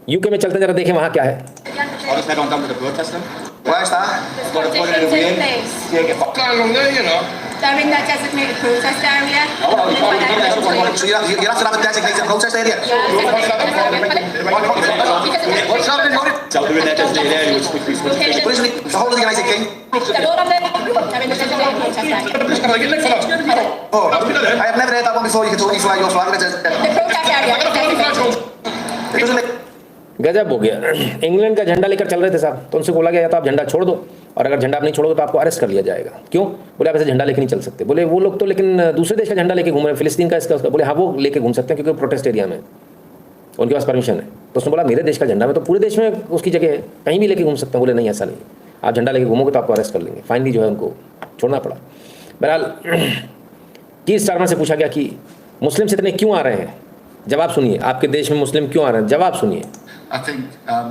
UK में चलते जरा देखें वहाँ क्या है। Why does everyone come to the protest then? Why is that? Got to put it in the wind. Take it back along there, you know. They're in that designated protest area. Oh, well, you can't do that. So you have to have a designated protest area? What's happening, Murray? Tell them in that designated area, which we But isn't it the whole of the United Kingdom? They're all on the they're in the designated protest area. Oh, I have never heard that one before. You can totally fly your flag. The protest area is designated. It doesn't make... गजब हो गया। England का झंडा लेकर चल रहे थे साहब, तो उनसे बोला गया या तो आप झंडा छोड़ दो, और अगर झंडा आप नहीं छोड़ोगे तो आपको अरेस्ट कर लिया जाएगा। क्यों? बोले आप ऐसे झंडा लेके नहीं चल सकते। बोले वो लोग तो लेकिन दूसरे देश का झंडा लेके घूम रहे हैं, फिलिस्तीन का इसका उसका। बोले हाँ वो लेके घूम सकते हैं क्योंकि प्रोटेस्ट एरिया में उनके पास परमिशन है। तो उसने बोला मेरे देश का झंडा, में तो पूरे देश में उसकी जगह है, कहीं भी लेके घूम सकता हूँ। बोले नहीं ऐसा नहीं, आप झंडा लेके घूमोगे तो आपको अरेस्ट कर लेंगे। फाइनली जो है उनको छोड़ना पड़ा। बहरहाल कीर स्टारमर से पूछा गया कि मुस्लिम इतने क्यों आ रहे हैं, जवाब सुनिए। आपके देश में मुस्लिम क्यों आ रहे हैं, जवाब सुनिए। I think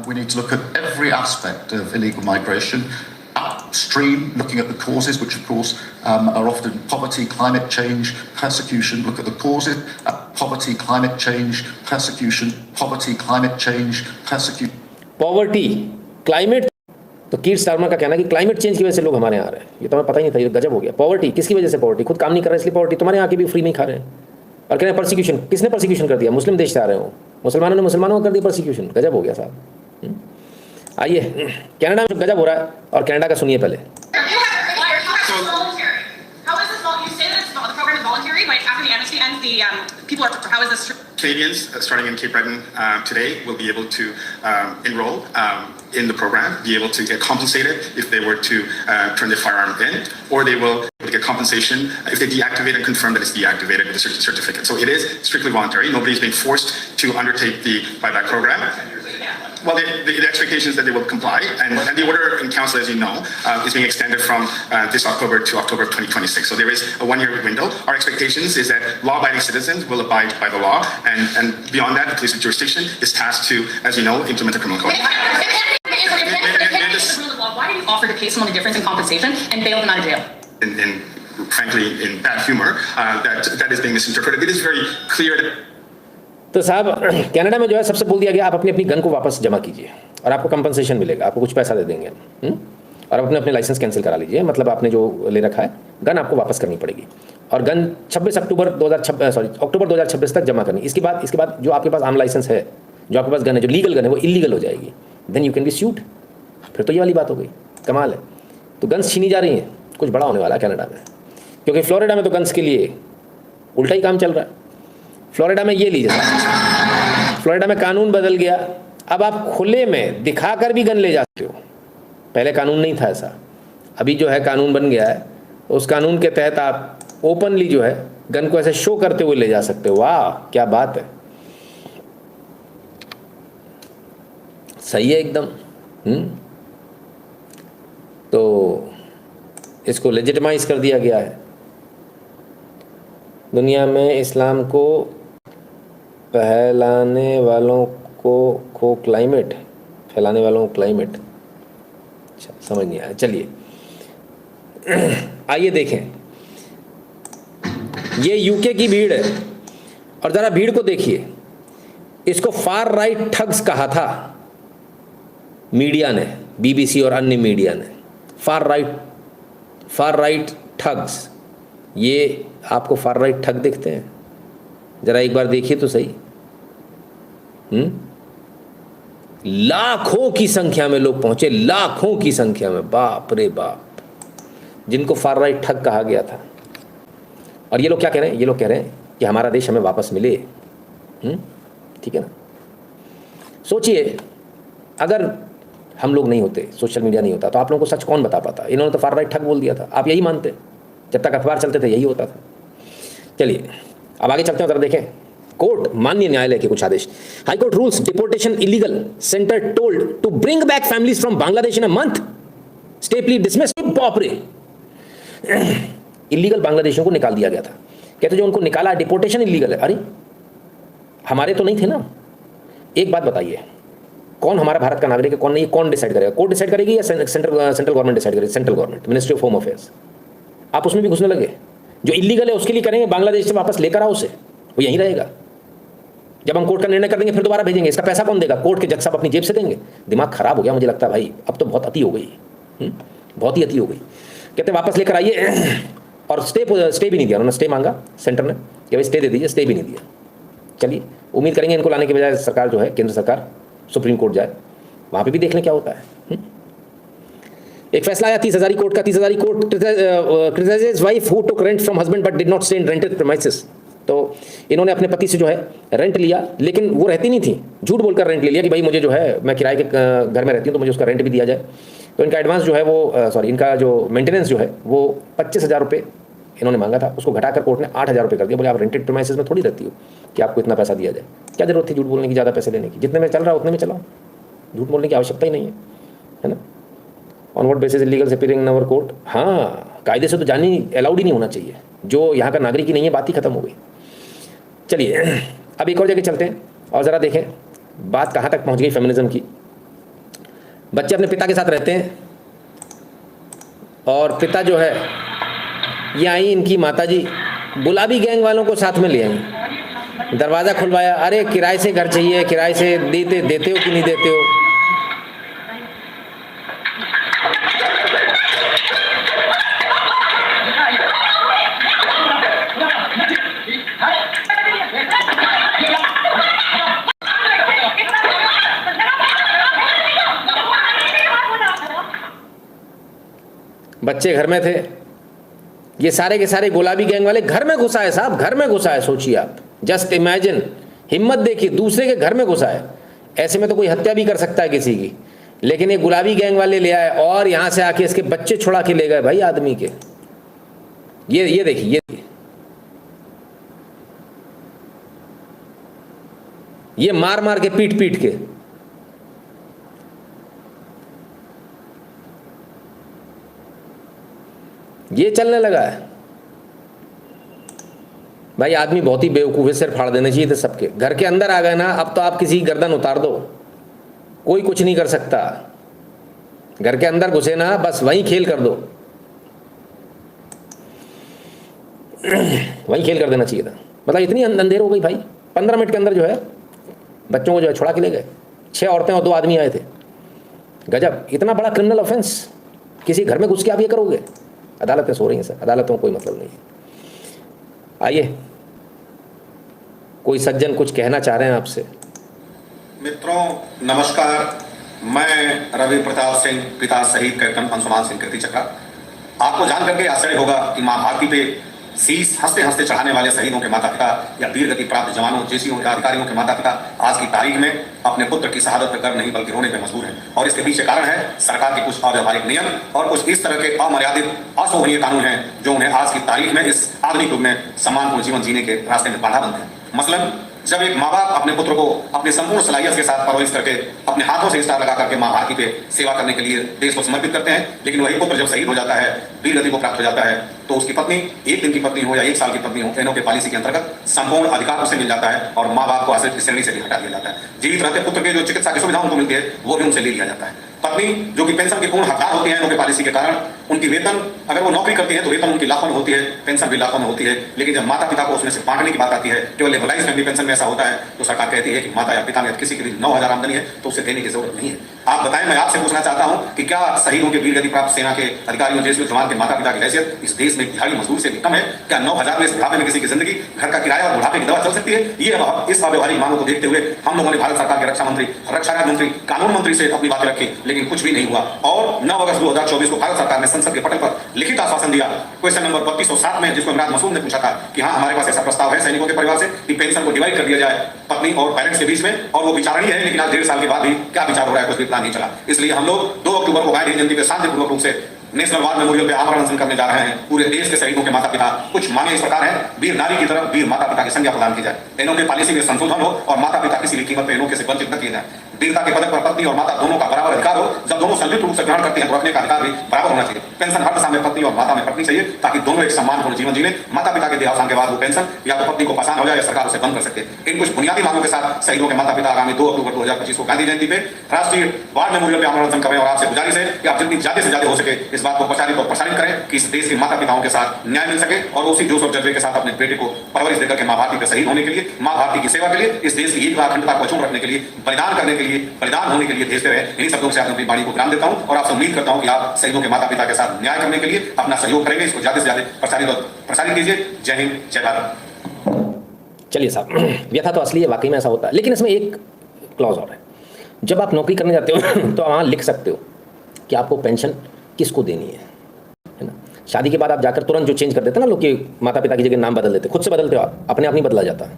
we need to look at every aspect of illegal migration, upstream, looking at the causes, which of course are often poverty, climate change, persecution. Look at the causes, poverty, climate change, persecution, poverty, climate change, persecution. Poverty, climate. तो कीर Starmer का कहना है कि climate change की वजह से लोग हमारे यहाँ आ रहे हैं। ये तो हमें पता ही नहीं था, ये गजब हो गया। पॉवर्टी किसकी वजह से? पॉवर्टी खुद काम नहीं कर रहे इसलिए पॉवर्टी। तुम्हारे यहाँ के भी फ्री में खा रहे हैं। और कह रहे हैं परसिक्यूशन, किसने परसिक्यूशन कर दिया? मुस्लिम देश से आ रहे हो, मुसलमानों ने मुसलमानों को कर दिया परसिक्यूशन। गजब हो गया साहब। आइए कनाडा में गजब हो रहा है, और कनाडा का सुनिए पहले। Canadians starting in Cape Breton today will be able to enroll in the program, be able to get compensated if they were to turn their firearm in, or they will get compensation if they deactivate and confirm that it's deactivated with a certificate. So it is strictly voluntary. Nobody's being forced to undertake the buyback program. Well, the expectation is that they will comply, and the order in council, as you know, is being extended from this October to October of 2026. So there is a one-year window. Our expectations is that law-abiding citizens will abide by the law, and beyond that, the police jurisdiction is tasked to, as you know, implement the criminal code. Why did you offer to pay someone the difference in compensation and bail them out of jail? Frankly, in bad humor, that is being misinterpreted. It is very clear that. तो साहब Canada में जो है सबसे बोल दिया गया आप अपनी अपनी गन को वापस जमा कीजिए और आपको कंपनसेशन मिलेगा, आपको कुछ पैसा दे देंगे और अपने अपने लाइसेंस कैंसिल करा लीजिए। मतलब आपने जो ले रखा है गन आपको वापस करनी पड़ेगी, और गन 26 अक्टूबर 2026 तक जमा करनी। इसके बाद जो आपके पास आम लाइसेंस है, जो आपके पास गन है, जो लीगल गन है, वो इलीगल हो जाएगी। देन यू कैन बी सूड। फिर तो ये वाली बात हो गई, कमाल है। तो गन्स छीनी जा रही हैं, कुछ बड़ा होने वाला है कनाडा में, क्योंकि फ्लोरिडा में तो गन्स के लिए उल्टा ही काम चल रहा है। फ्लोरिडा में ये लीजिए, फ्लोरिडा में कानून बदल गया, अब आप खुले में दिखाकर भी गन ले जा सकते हो। पहले कानून नहीं था ऐसा, अभी जो है कानून बन गया है। उस कानून के तहत आप ओपनली जो है गन को ऐसे शो करते हुए ले जा सकते हो। वाह क्या बात है, सही है एकदम। तो इसको लेजिटिमाइज कर दिया गया है। दुनिया में इस्लाम को फैलाने वालों को क्लाइमेट, फैलाने वालों को क्लाइमेट, अच्छा समझ नहीं आया। चलिए आइए देखें, ये यूके की भीड़ है, और ज़रा भीड़ को देखिए। इसको फार राइट ठग्स कहा था मीडिया ने, बीबीसी और अन्य मीडिया ने। Far right thugs. ये आपको फार राइट ठग दिखते हैं? ज़रा एक बार देखिए तो सही। लाखों की संख्या में लोग पहुंचे, लाखों की संख्या में, बाप रे बाप, जिनको फार राइट ठग कहा गया था। और ये लोग क्या कह रहे हैं? ये लोग कह रहे हैं कि हमारा देश हमें वापस मिले। ठीक है ना? सोचिए, अगर हम लोग नहीं होते, सोशल मीडिया नहीं होता, तो आप लोगों को सच कौन बता पाता? इन्होंने तो फार राइट ठग बोल दिया था, आप यही मानते? जब तक अखबार चलते थे यही होता था। चलिए अब आगे चलते हैं, जरा देखें कोर्ट, माननीय न्यायालय के कुछ आदेश। High court rules deportation illegal, centre told to bring back families from Bangladesh in a month, stay plea dismissed. बाप रे, इलीगल बांग्लादेशियों को निकाल दिया गया था। कहते जो उनको निकाला, डिपोर्टेशन इलीगल है। अरे हमारे तो नहीं थे ना। एक बात बताइए, कौन हमारा भारत का नागरिक है, कौन नहीं, कौन डिसाइड करेगा? कोर्ट डिसाइड करेगी या सेंट्रल गवर्नमेंट डिसाइड करेगी? Central government, ministry of home affairs. आप उसमें भी घुसने लगे। जो इलीगल है उसके लिए करेंगे, बांग्लादेश से वापस लेकर आओ उसे, वो यहीं रहेगा। जब हम कोर्ट का निर्णय कर देंगे फिर दोबारा भेजेंगे, इसका पैसा कौन देगा? कोर्ट के जज साहब अपनी जेब से देंगे। दिमाग खराब हो गया मुझे लगता है भाई, अब तो बहुत अति हो गई, बहुत ही अति हो गई। कहते वापस लेकर आइए, और स्टे भी नहीं दिया उन्होंने, स्टे मांगा सेंटर ने कि भाई स्टे दे दीजिए, स्टे भी नहीं दिया। चलिए उम्मीद करेंगे इनको लाने के बजाय सरकार जो है, केंद्र सरकार सुप्रीम कोर्ट जाए, वहाँ पे भी देख लें क्या होता है। एक फैसला आया 30,000 कोर्ट का। 30,000 court criticises wife who took rent from husband but did not stay in rented premises. तो इन्होंने अपने पति से जो है रेंट लिया, लेकिन वो रहती नहीं थी, झूठ बोलकर रेंट ले लिया कि भाई मुझे जो है, मैं किराए के घर में रहती हूँ तो मुझे उसका रेंट भी दिया जाए। तो इनका एडवांस जो है वो इनका जो मेंटेनेंस जो है वो 25,000 रुपये इन्होंने मांगा था, उसको घटाकर कोर्ट ने 8,000 रुपये कर दिया। बोले आप रेंटेड प्रीमाइसेस में थोड़ी रहती हो कि आपको इतना पैसा दिया जाए, क्या जरूरत थी झूठ बोलने की, ज़्यादा पैसे लेने की? जितने में चल रहा है उतने में चलाओ, झूठ बोलने की आवश्यकता ही नहीं है ना। On what basis illegal separating in our court? हाँ, कायदे से तो जानी अलाउड ही नहीं होना चाहिए, जो यहाँ का नागरिक ही नहीं है, बात ही खत्म हो गई। चलिए अब एक और जगह चलते हैं और ज़रा देखें बात कहाँ तक पहुँच गई फेमिनिज्म की। बच्चे अपने पिता के साथ रहते हैं और पिता जो है, ये आई इनकी माताजी गुलाबी गैंग वालों को साथ में ले आई, दरवाज़ा खुलवाया, अरे किराए से घर चाहिए, किराए से देते हो कि नहीं देते हो? बच्चे घर में थे, ये सारे के सारे गुलाबी गैंग वाले घर में घुसा है साहब, घर में घुसा है। सोचिए आप, जस्ट इमेजिन, हिम्मत देखिए, दूसरे के घर में घुसा है। ऐसे में तो कोई हत्या भी कर सकता है किसी की, लेकिन ये गुलाबी गैंग वाले ले आए और यहाँ से आके इसके बच्चे छुड़ा के ले गए भाई आदमी के। ये देखिए, ये मार मार के, पीट पीट के। ये चलने लगा है भाई। आदमी बहुत ही बेवकूफ है, सिर फाड़ देने चाहिए थे सबके। घर के अंदर आ गए ना, अब तो आप किसी की गर्दन उतार दो, कोई कुछ नहीं कर सकता। घर के अंदर घुसे ना, बस वहीं खेल कर दो, वहीं खेल कर देना चाहिए था। मतलब इतनी अंधेर हो गई भाई, 15 मिनट के अंदर जो है बच्चों को जो है छुड़ा के ले गए। 6 औरतें और 2 आदमी आए थे। गजब, इतना बड़ा क्रिमिनल ऑफेंस, किसी घर में घुस के आप ये करोगे? अदालतें सो रही हैं सर, अदालतों को कोई मतलब नहीं है। आइए, कोई सज्जन कुछ कहना चाह रहे हैं आपसे। मित्रों नमस्कार, मैं रवि प्रताप सिंह, पिता शहीद कैप्टन अंशुमान सिंह कीर्ति चक्रा। आपको जान करके आश्चर्य होगा कि मां भारती पे शीश हंसते हंसते चढ़ाने वाले शहीदों के माता पिता या वीर गति प्राप्त जवानों, जेसीओ या अधिकारियों के माता पिता आज की तारीख में अपने पुत्र की शहादत पर गर्व नहीं बल्कि रोने पर मजबूर हैं। और इसके पीछे कारण है सरकार के कुछ अव्यवहारिक नियम और कुछ इस तरह के अमर्यादित अशोभनीय कानून हैं जो उन्हें आज की तारीख में, इस आधुनिक युग में सम्मानपूर्ण जीवन जीने के रास्ते में बाधा बनते हैं। मसलन जब एक माँ बाप अपने पुत्र को अपनी संपूर्ण सलाहियत के साथ परवरिश करके अपने हाथों से स्टार लगा करके माँ भारती पे सेवा करने के लिए देश को समर्पित करते हैं, लेकिन वही पुत्र जब शहीद हो जाता है, वीर गति को प्राप्त हो जाता है, तो उसकी पत्नी, 1 दिन की पत्नी हो या 1 साल की पत्नी हो, एनओ के पॉलिसी के अंतर्गत संपूर्ण अधिकार उसे मिल जाता है और माँ बाप को आश्रित श्रेणी से भी हटा दिया जाता है। जीवित रहते पुत्र के जो चिकित्सा की सुविधा उनको मिलती है वो भी उनसे ले लिया जाता है। पत्नी जो कि पेंशन की पूर्ण हकदार होती है एनओ के पॉलिसी के कारण, उनकी वेतन, अगर वो नौकरी करती है तो वेतन उनकी लाखों में होती है, पेंशन भी लाखों में होती है। लेकिन जब माता पिता को उसमें से बांटने की बात आती है, केवल लेवलाइज फैमिली पेंशन में ऐसा होता है, तो सरकार कहती है कि माता या पिता में किसी की 9,000 आमदनी है तो उसे देने की जरूरत नहीं है। आप बताएं, मैं आपसे पूछना चाहता हूं कि क्या शहीदों के वीर गति प्राप्त सेना के अधिकारियों, जेसीओ जवान के माता पिता की हैसियत इस देश में दिहाड़ी मजदूर से भी कम है? क्या 9,000 में इस बुढ़ापे में किसी की जिंदगी, घर का किराया और बुढ़ापे की दवा चल सकती है? ये इस अव्यवहारिक मांगों को देखते हुए हम लोगों ने भारत सरकार के रक्षा मंत्री, रक्षा राज्य मंत्री, कानून मंत्री से अपनी बातें रखी, लेकिन कुछ भी नहीं हुआ। और 9 अगस्त 2024 को भारत सरकार ने संसद के पटल पर लिखित आश्वासन दिया, क्वेश्चन नंबर 3207 में, जिसको इमरान मसूद ने पूछा था कि हाँ हमारे पास ऐसा प्रस्ताव है सैनिकों के परिवार से कि पेंशन को डिवाइड कर दिया जाए पत्नी और पेरेंट्स के बीच में, और वो विचारणीय है। लेकिन आज 1.5 साल के बाद भी क्या विचार हो रहा है, कुछ भी प्लान नहीं चला। इसलिए हम लोग 2 अक्टूबर को गांधी जयंती पे शांतिपूर्वक रूप से नेशनल वार मेमोरियल पे आमरण अनशन करने जा रहे हैं। पूरे देश के शहीदों के माता पिता, कुछ मांगे इस प्रकार है, वीर नारी की तरह वीर माता पिता की संज्ञा प्रदान की जाए, एनओ के पॉलिसी में संशोधन हो और माता पिता किसी भी कीमत पर एनओ से वंचित न किए जाए। वीरता के पदक पर पत्नी और माता दोनों का बराबर अधिकार हो। जब दोनों संयुक्त रूप से ग्रहण करते हैं तो रखने का अधिकार भी बराबर होना चाहिए। पेंशन हर दशा में पत्नी और माता में पत्नी चाहिए ताकि दोनों एक सम्मानपूर्ण जीवन जीने। माता पिता के देहावसान के बाद वो पेंशन या तो पत्नी को पासान हो जाए या सरकार उसे बंद कर सकते हैं। इन कुछ बुनियादी मांगों के साथ शहीदों के माता पिता आगामी 2 अक्टूबर 2025 को गांधी जयंती पे राष्ट्रीय वार मेमोरियल पे आमरण करें और आपसे गुजारिश है कि आप जितनी ज्यादा से ज्यादा हो सके इस बात को प्रसारित करें कि इस देश के माता पिताओं के साथ न्याय मिल सके और उसी जोश और जज्बे के साथ अपने बेटे को परवरिश देकर के मां भारती के शहीद होने के लिए, मां भारती की सेवा के लिए, इस देश की एक बार अखंडता को अक्षुण्ण रखने के लिए, बलिदान करने के लिए, बलिदान होने के लिए भेजते रहे। इन्हीं शब्दों से अपनी वाणी को विराम देता हूं और आपसे उम्मीद करता हूं कि आप शहीदों के माता पिता के साथ न्याय करने के लिए अपना सहयोग करेंगे। इसको ज्यादा से ज्यादा प्रसारित कीजिए। जय हिंद, जय भारत। चलिए साहब, व्यथा तो असली है, वाकई में ऐसा होता है, लेकिन इसमें एक क्लॉज और है। जब आप नौकरी करने जाते हो तो वहाँ लिख सकते हो कि आपको पेंशन किसको देनी है ना। शादी के बाद आप जाकर तुरंत जो चेंज कर देते हैं ना लोग, कि माता पिता की जगह नाम बदल देते, खुद से बदलते हो आप, अपने आप नहीं बदला जाता,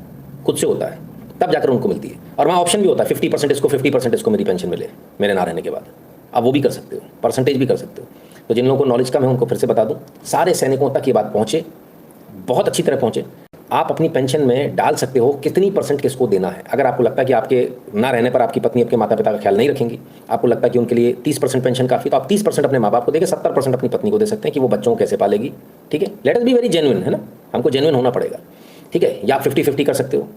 खुद से होता है, तब जाकर उनको मिलती है। और वहाँ ऑप्शन भी होता है 50% इसको, 50% इसको मेरी पेंशन मिले मेरे ना रहने के बाद। आप वो भी कर सकते हो, परसेंटेज भी कर सकते हो। तो जिन लोगों को नॉलेज कम है उनको फिर से बता दूँ, सारे सैनिकों तक ये बात पहुँचे, बहुत अच्छी तरह पहुँचे। आप अपनी पेंशन में डाल सकते हो कितनी % किसको देना है। अगर आपको लगता है कि आपके ना रहने पर आपकी पत्नी आपके माता पिता का ख्याल नहीं रखेंगी, आपको लगता है कि उनके लिए 30% पेंशन काफ़ी, तो आप 30% अपने माँ बाप को देंगे, 70% अपनी पत्नी को दे सकते हैं कि वो बच्चों को कैसे पालेगी। ठीक है, let us be very genuine, है ना, हमको जेन्युइन होना पड़ेगा। ठीक है, या आप 50-50 कर सकते हो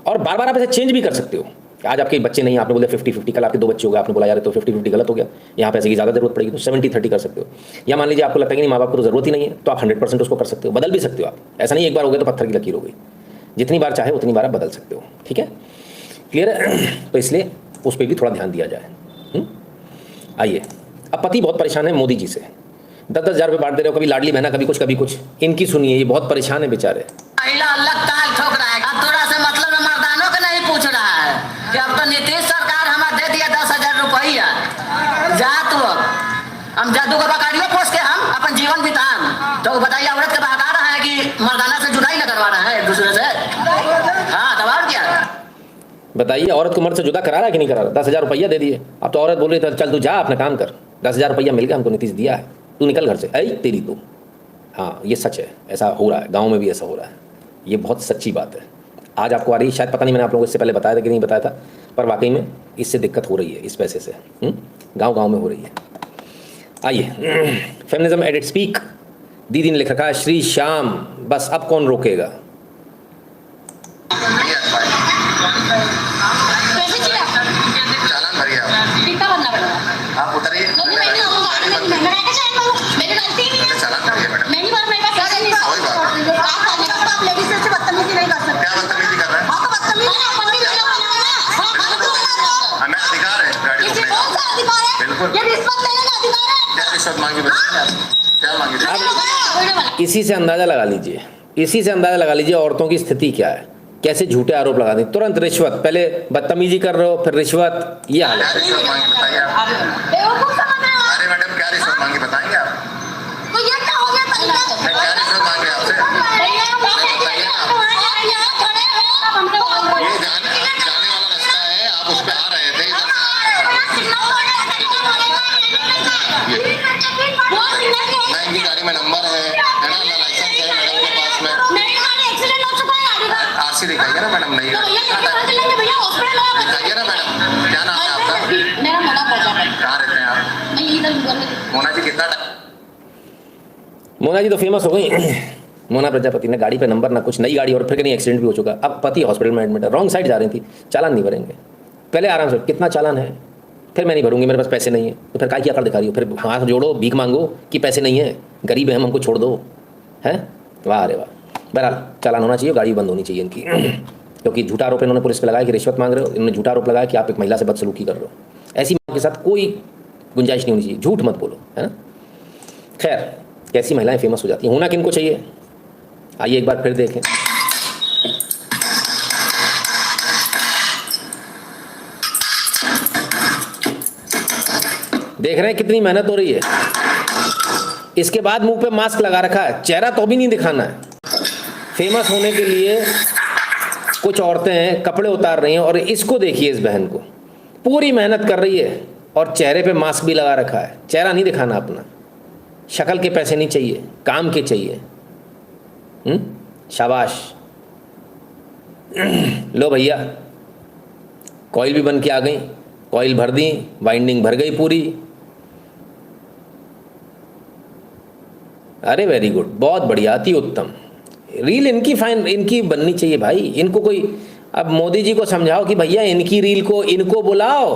और बार बार आप ऐसे चेंज भी कर सकते हो। आज आपके बच्चे नहीं, आपने बोला 50-50, कल आपके 2 बच्चे हो गए, आपने बोला यार तो 50-50 गलत हो गया, यहाँ पैसे की ज़्यादा जरूरत पड़ेगी तो 70-30 कर सकते हो। या मान लीजिए आपको लगता है कि नहीं माँ बाप को तो जरूरत ही नहीं है, तो आप 100% उसको कर सकते हो, बदल भी सकते हो आप। ऐसा नहीं एक बार हो गया तो पत्थर की लकीर हो गई, जितनी बार चाहे उतनी बार आप बदल सकते हो। ठीक है, क्लियर है? तो इसलिए उस पर भी थोड़ा ध्यान दिया जाए। आइए, अब पति बहुत परेशान है मोदी जी से, 10-10 हज़ार रुपये बांट दे रहे हो, कभी लाडली बहना, कभी कुछ। इनकी सुनिए, ये बहुत परेशान है बेचारे। अलग ताल ठोक रहा है, अब थोड़ा सा मतलब मर्दानों का नहीं पूछ रहा है कि अब तो नीतीश सरकार हमें दे दिया 10,000 रुपया, जा तू हम जादू का बकारियों पोस के हम अपन जीवन बिताएं। तो बताइए, औरत के बहका रहा है कि मर्दाना से जुदाई न करवा रहा है एक दूसरे से। हाँ, दबाव क्या बताइए, औरत को मर्द से जुदा करा रहा है कि नहीं करा रहा? 10,000 रुपया दे दिए, अब तो औरत बोल रही है चल तू जा अपना काम कर, 10,000 रुपया मिल गया हमको, नीतीश दिया है, तू निकल घर से, ऐ तेरी तू। हाँ, ये सच है, ऐसा हो रहा है, गाँव में भी ऐसा हो रहा है, ये बहुत सच्ची बात है। आज आपको आ रही, शायद पता नहीं मैंने आप लोगों को इससे पहले बताया था कि नहीं बताया था, पर वाकई में इससे दिक्कत हो रही है, इस पैसे से गांव में हो रही है। आइए, फेमिनिज्म एट इट्स पीक, दीदी ने लिख रखा है श्री श्याम, बस अब कौन रोकेगा। चालान भरिए कितना भरना पड़ेगा? आप उतरिए। नहीं, मैं नहीं आऊंगा, मैं कैसे आऊंगा? मेरी गलती नहीं है। चालान भरिए मैडम। मैं नहीं भर, मेरे पास पैसे नहीं है। कोई बात नहीं। आप लेडीज से बदतमीजी नहीं कर सकते। क्या बदतमीजी कर रहे हैं? हाँ, तो बदतमीजी नहीं हमें अधिकार है गाड़ी किसी रोकने कौन का। सा अधिकार है? बिल्कुल। ये रिश्वत लेने का अधिकार है। क्या रिश्वत मांगी बताइए आप? क्या मांगी थी? इसी से अंदाज़ा लगा लीजिए, इसी से अंदाज़ा लगा लीजिए औरतों की स्थिति क्या है, कैसे झूठे आरोप लगा दें, तुरंत रिश्वत, पहले बदतमीजी कर रहे हो फिर रिश्वत, ये हालत क्या है। रिश्वत मांगी बताइए आप? बेवकूफ समझ रहे हो? अरे मैडम, क्या रिश्वत मांगी बताएंगे आप? तो ये क्या हो गया तरीका? मैं क्या रिश्वत मांगी आपसे? ये जाने वाला रास्ता है, आप उस पे आ रहे थे इधर। ना इनकी गाड़ी में नंबर है ना लाइसेंस है मैडम के पास में। आरसी दिखाइए ना मैडम। नहीं दिखाइए ना मैडम। क्या नाम है आपका? मेरा मोना प्रजापति। कहाँ रहते हैं आप? मैं इधर में। मोना जी कितना मोना जी तो फेमस हो गई। मोना प्रजापति ने गाड़ी पे नंबर ना कुछ, नई गाड़ी, और फिर कहीं एक्सीडेंट भी हो चुका। अब पति हॉस्पिटल में एडमिट है, रॉन्ग साइड जा रही थी, चालान नहीं भरेंगे। पहले आराम से, कितना चालान है, फिर मैं नहीं भरूंगी, मेरे पास पैसे नहीं है, तो फिर काय की अकड़ दिखा रही हो, फिर हाथ जोड़ो, भीख मांगो कि पैसे नहीं है, गरीब है हम, हमको छोड़ दो, हैं? वाह अरे वाह। बहरहाल चालान होना चाहिए, गाड़ी बंद होनी चाहिए इनकी, क्योंकि झूठा आरोप इन्होंने पुलिस पे लगाया कि रिश्वत मांग रहे हो, इन्होंने झूठा आरोप लगाया कि आप एक महिला से बदसलूकी कर रहे हो। ऐसी महिला के साथ कोई गुंजाइश नहीं होनी चाहिए, झूठ मत बोलो, है ना। खैर, कैसी महिलाएं फेमस हो जाती हैं, होना किनको चाहिए, आइए एक बार फिर देखें। देख रहे हैं कितनी मेहनत हो रही है। इसके बाद मुंह पे मास्क लगा रखा है, चेहरा तो भी नहीं दिखाना है। फेमस होने के लिए कुछ औरतें कपड़े उतार रही हैं, और इसको देखिए, इस बहन को, पूरी मेहनत कर रही है और चेहरे पे मास्क भी लगा रखा है। चेहरा नहीं दिखाना अपना, शक्ल के पैसे नहीं चाहिए, काम के चाहिए। शाबाश। लो भैया, कॉइल भी बन के आ गई, कॉइल भर दी, वाइंडिंग भर गई पूरी। अरे वेरी गुड, बहुत बढ़िया, अति उत्तम। रील इनकी बननी चाहिए भाई। इनको कोई, अब मोदी जी को समझाओ कि भैया इनकी रील को इनको बुलाओ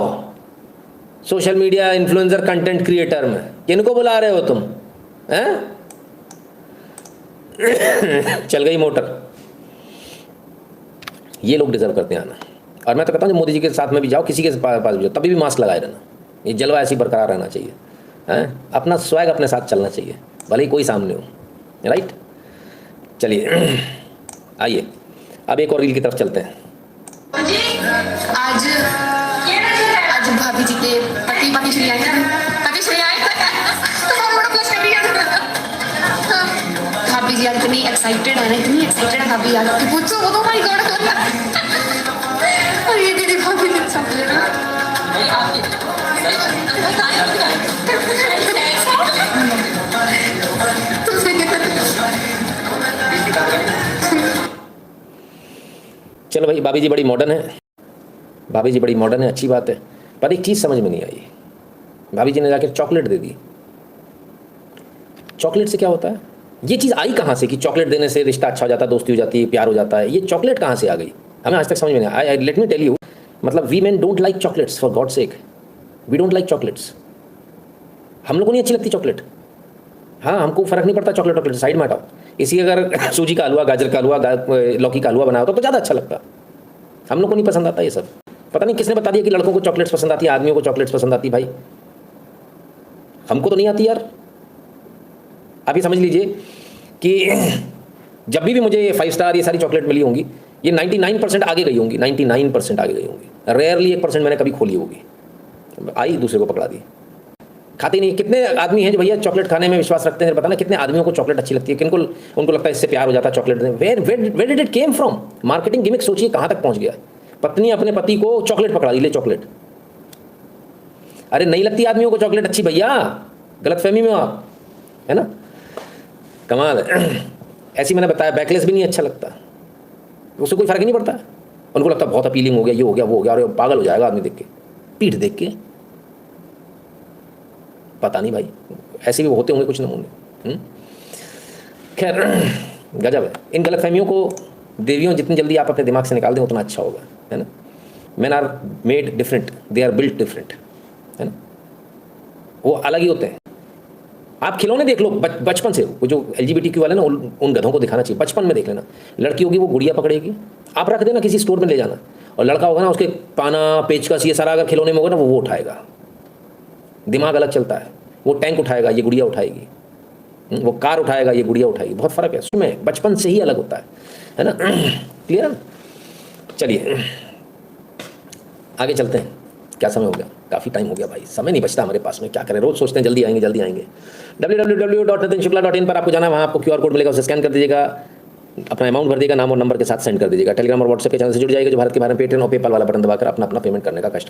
social media influencer content creator में। किनको बुला रहे हो तुम हैं? चल गई मोटर। ये लोग डिजर्व करते हैं आना। और मैं तो कहता हूँ मोदी जी के साथ में भी जाओ, किसी के पास भी जाओ, तभी भी मास्क लगाए रहना। ये जलवा ऐसी बरकरार रहना चाहिए हैं। अपना स्वैग अपने साथ चलना चाहिए, भले ही कोई सामने हो। राइट, चलिए आइए अब एक और रील की तरफ चलते हैं। आज भाभी जी के पति श्री आए हैं। तो बड़ा प्लस कर दिया। भाभी जी आज इतनी एक्साइटेड है ना, इतनी एक्साइटेड है भाभी आज कि पूछो वो तो माय गॉड। और ये दीदी भाभी ने चॉकलेट चलो भाई, भाभी जी बड़ी मॉडर्न है, भाभी जी बड़ी मॉडर्न है, अच्छी बात है। पर एक चीज़ समझ में नहीं आई, भाभी जी ने जाकर चॉकलेट दे दी। चॉकलेट से क्या होता है? ये चीज़ आई कहाँ से कि चॉकलेट देने से रिश्ता अच्छा हो जाता है, दोस्ती हो जाती है, प्यार हो जाता है? ये चॉकलेट कहाँ से आ गई? हमें आज तक समझ में नहीं आया। लेट मी टेल यू, मतलब we man don't like chocolates, for God sake we don't like chocolates. हम लोगों को नहीं अच्छी लगती चॉकलेट। हाँ, हमको फ़र्क नहीं पड़ता चॉकलेट वॉकलेट, साइड में हटाओ। इसी अगर सूजी का हलवा, गाजर का हलवा, लौकी का हलवा बनाया होता तो ज़्यादा अच्छा लगता। हम लोग को नहीं पसंद आता ये सब। पता नहीं किसने बता दिया कि लड़कों को चॉकलेट्स पसंद आती है, आदमियों को चॉकलेट्स पसंद आती। भाई हमको तो नहीं आती यार। आप ये समझ लीजिए कि जब भी मुझे 5 स्टार ये सारी चॉकलेट मिली होंगी, ये 99% आगे गई होंगी, 99% आगे गई होंगी। रेयरली 1% मैंने कभी खोली होगी, आई दूसरे को पकड़ा दी। खाते नहीं। कितने आदमी हैं जो भैया चॉकलेट खाने में विश्वास रखते हैं? पता ना कितने आदमियों को चॉकलेट अच्छी लगती है, किनको उनको लगता है इससे प्यार हो जाता है chocolate. Where did it came from? Marketing gimmick सोचिए कहाँ तक पहुँच गया। पत्नी अपने पति को चॉकलेट पकड़ा दी, ले चॉकलेट। अरे नहीं लगती आदमियों को चॉकलेट अच्छी भैया, गलतफहमी में आप, है ना? कमाल है। ऐसी मैंने बताया, बैकलेस भी नहीं अच्छा लगता, उससे कोई फर्क ही नहीं पड़ता। उनको लगता है बहुत अपीलिंग हो गया, ये हो गया, वो हो गया, और पागल हो जाएगा आदमी देख के, पीठ देख के। पता नहीं भाई, ऐसे भी होते होंगे कुछ नमूने। खैर गजब है। इन गलतफहमियों को देवियों जितनी जल्दी आप अपने दिमाग से निकाल दें उतना अच्छा होगा, है ना? Men are made different, they are built different, है ना? वो अलग ही होते हैं। आप खिलौने देख लो बचपन से, वो जो LGBTQ वाले ना, उन गधों को दिखाना चाहिए बचपन में। देख लेना, लड़की होगी वो गुड़िया पकड़ेगी, आप रख देना किसी स्टोर में ले जाना, और लड़का होगा ना उसके पाना, पेचकस, ये सारा अगर खिलौने में होगा ना वो उठाएगा। दिमाग अलग चलता है। वो टैंक उठाएगा, ये गुड़िया उठाएगी। वो कार उठाएगा, ये गुड़िया उठाएगी। बहुत फ़र्क है उसमें, बचपन से ही अलग होता है ना? क्लियर है? चलिए आगे चलते हैं। क्या समय हो गया? काफ़ी टाइम हो गया भाई, समय नहीं बचता हमारे पास में। क्या करें, रोज़ सोचते हैं जल्दी आएंगे जल्दी आएंगे। www.nitinshukla.in पर आपको जाना है, वहाँ आपको QR कोड मिलेगा, उसे स्कैन कर दीजिएगा, अपना अमाउंट भर दीजिएगा, नाम और नंबर के साथ सेंड कर दीजिएगा। टेलीग्राम और व्हाट्सएप के चैनल से जुड़ जाएगा, जो भारत के बारे में पेटीएम और पेपाल वाला बटन दबाकर अपना पेमेंट करने का कष्ट